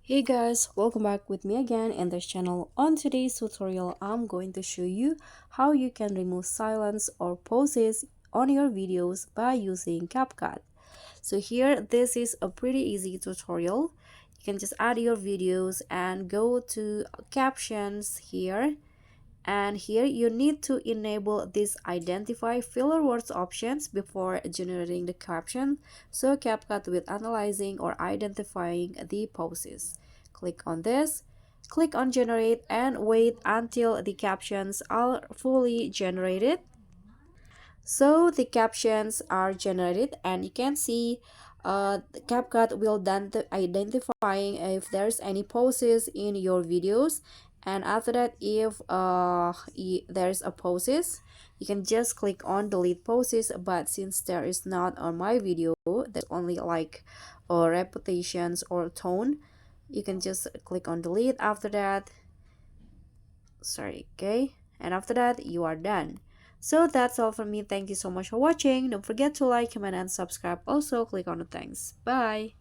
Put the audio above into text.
Hey guys, welcome back with me again in this channel. On today's tutorial, I'm going to show you how you can remove silence or pauses on your videos by using CapCut. So here, this is a pretty easy tutorial. You can just add your videos and go to captions here, and here you need to enable this identify filler words options before generating the caption, so CapCut will analyzing or identifying the poses. Click on this, click on generate, and wait until the captions are fully generated. So the captions are generated, and you can see the CapCut will then identifying if there's any poses in your videos. And after that, if there's a poses, you can just click on delete poses. But since there is not on my video, there's only like repetitions or tone, you can just click on delete. After that, sorry, okay, and after that you are done. So that's all from me. Thank you so much for watching. Don't forget to like, comment, and subscribe. Also click on the thanks. Bye.